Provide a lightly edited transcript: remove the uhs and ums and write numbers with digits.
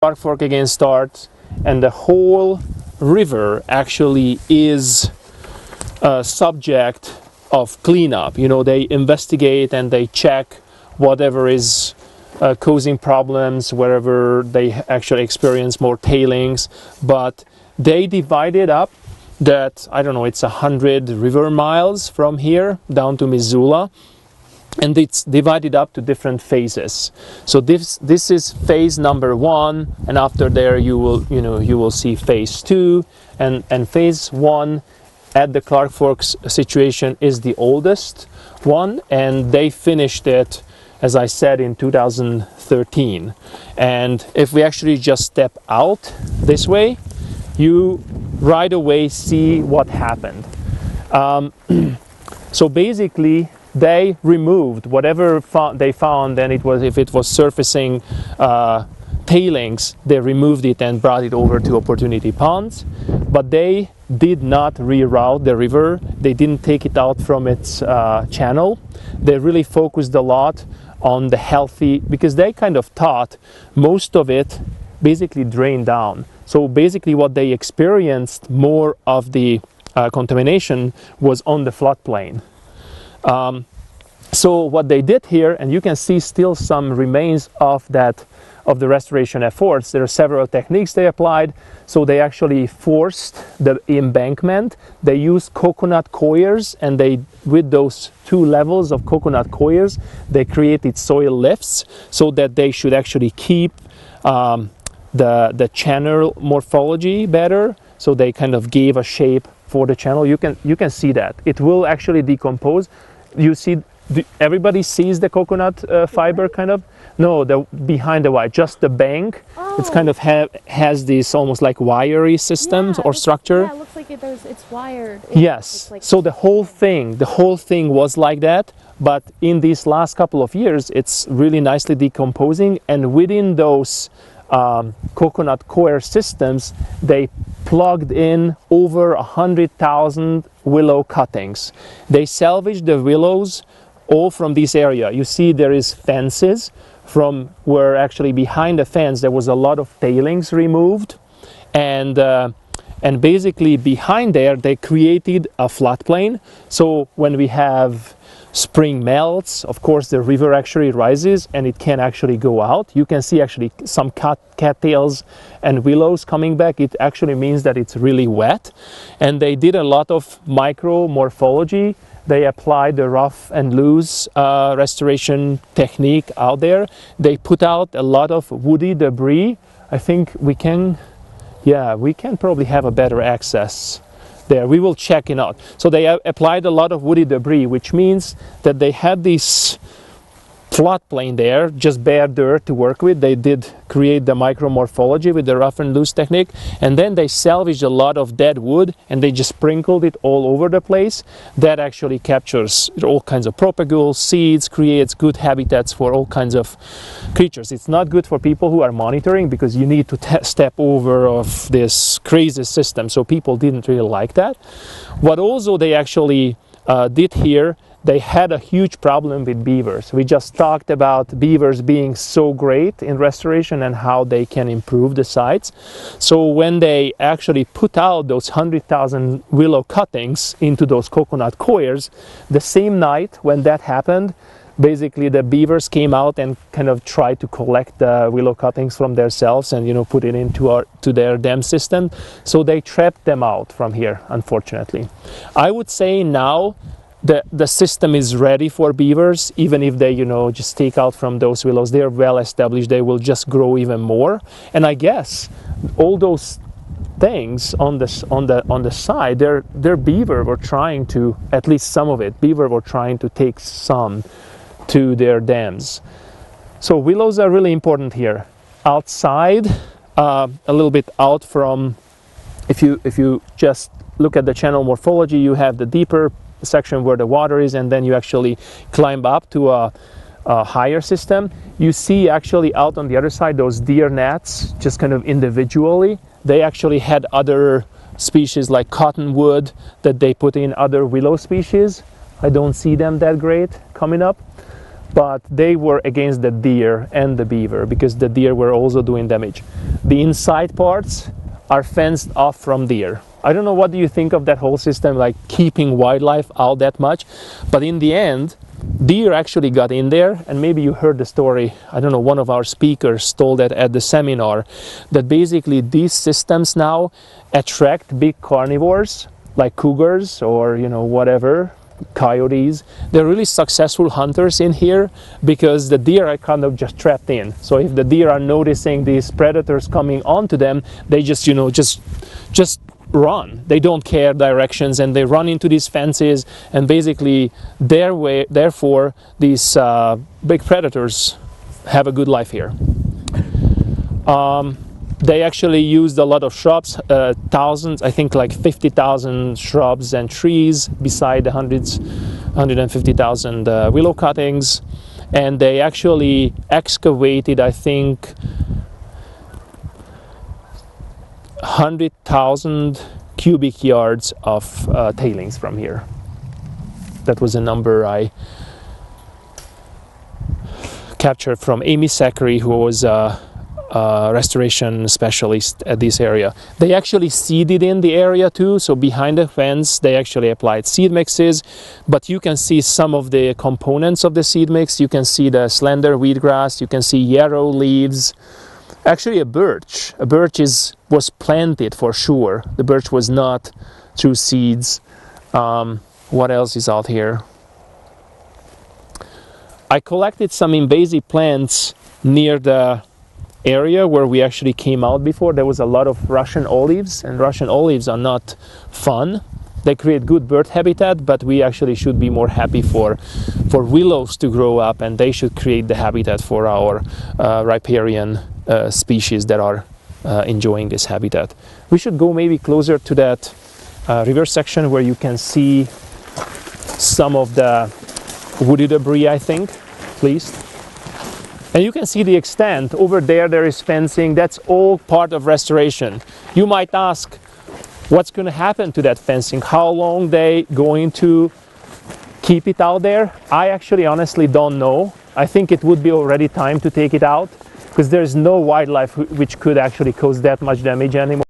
Clark Fork again starts, and the whole river actually is subject of cleanup. You know, they investigate and they check whatever is causing problems, wherever they actually experience more tailings. But they divided up that, I don't know, it's 100 river miles from here down to Missoula, and it's divided up to different phases. So this is phase number 1, and after there you will see phase 2, and phase 1 at the Clark Forks situation is the oldest one, and they finished it, as I said, in 2013. And if we actually just step out this way, you right away see what happened. So basically they removed whatever they found, and if it was surfacing tailings, they removed it and brought it over to Opportunity Ponds. But they did not reroute the river. They didn't take it out from its channel. They really focused a lot on the healthy, because they kind of thought most of it basically drained down. So basically what they experienced more of the contamination was on the floodplain. So what they did here, and you can see still some remains of the restoration efforts. There are several techniques they applied. So they actually forced the embankment. They used coconut coirs, and with those 2 levels of coconut coirs, they created soil lifts so that they should actually keep the channel morphology better. So they kind of gave a shape for the channel. You can see that it will actually decompose. You see, everybody sees the coconut fiber kind of. No, behind the white, just the bank. Oh. It's kind of has this almost like wiry systems or structure. Yeah, it looks like it's wired. Yes. Like, so the whole thing was like that. But in these last couple of years, it's really nicely decomposing. And within those coconut coir systems, they plugged in over 100,000 willow cuttings. They salvaged the willows all from this area. You see there is fences from where actually behind the fence there was a lot of tailings removed, and basically behind there they created a floodplain. So when we have spring melts, of course the river actually rises and it can actually go out. You can see actually some cattails and willows coming back. It actually means that it's really wet, and they did a lot of micro morphology. They applied the rough and loose restoration technique out there. They put out a lot of woody debris. I think we can probably have a better access there. We will check it out. So they applied a lot of woody debris, which means that they had this floodplain there, just bare dirt to work with. They did create the micromorphology with the rough and loose technique, and then they salvaged a lot of dead wood and they just sprinkled it all over the place. That actually captures all kinds of propagules, seeds, creates good habitats for all kinds of creatures. It's not good for people who are monitoring, because you need to step over of this crazy system, so people didn't really like that. What also they actually did here, they had a huge problem with beavers. We just talked about beavers being so great in restoration and how they can improve the sites. So when they actually put out those 100,000 willow cuttings into those coconut coirs, the same night when that happened, basically the beavers came out and kind of tried to collect the willow cuttings from themselves and put it into their dam system. So they trapped them out from here, unfortunately. I would say now the system is ready for beavers. Even if they just take out from those willows, they're well established, they will just grow even more. And I guess all those things on the side, their beaver were trying to, at least some of it, beaver were trying to take some to their dams. So willows are really important here. Outside, a little bit out from, if you just look at the channel morphology, you have the deeper section where the water is, and then you actually climb up to a higher system. You see actually out on the other side those deer nets, just kind of individually. They actually had other species like cottonwood that they put in other willow species. I don't see them that great coming up. but they were against the deer and the beaver because the deer were also doing damage. The inside parts are fenced off from deer. I don't know, what do you think of that whole system, like keeping wildlife out that much? But in the end, deer actually got in there, and maybe you heard the story, I don't know, one of our speakers told that at the seminar, that basically these systems now attract big carnivores like cougars or, you know, whatever, coyotes. They're really successful hunters in here because the deer are kind of just trapped in. So if the deer are noticing these predators coming onto them, they just, you know, just run. They don't care directions, and they run into these fences, and basically therefore these big predators have a good life here. They actually used a lot of shrubs, thousands, I think like 50,000 shrubs and trees beside the 150,000 willow cuttings, and they actually excavated, I think, 100,000 cubic yards of tailings from here. That was a number I captured from Amy Zachary, who was a restoration specialist at this area. They actually seeded in the area too, so behind the fence they actually applied seed mixes, but you can see some of the components of the seed mix. You can see the slender wheatgrass, you can see yarrow leaves, actually a birch was planted for sure. The birch was not through seeds. What else is out here? I collected some invasive plants near the area where we actually came out before. There was a lot of Russian olives, and Russian olives are not fun. They create good bird habitat, but we actually should be more happy for willows to grow up, and they should create the habitat for our riparian species that are enjoying this habitat. We should go maybe closer to that river section where you can see some of the woody debris, I think, please. And you can see the extent. Over there is fencing. That's all part of restoration. You might ask, what's going to happen to that fencing? How long they going to keep it out there? I actually honestly don't know. I think it would be already time to take it out because there's no wildlife which could actually cause that much damage anymore.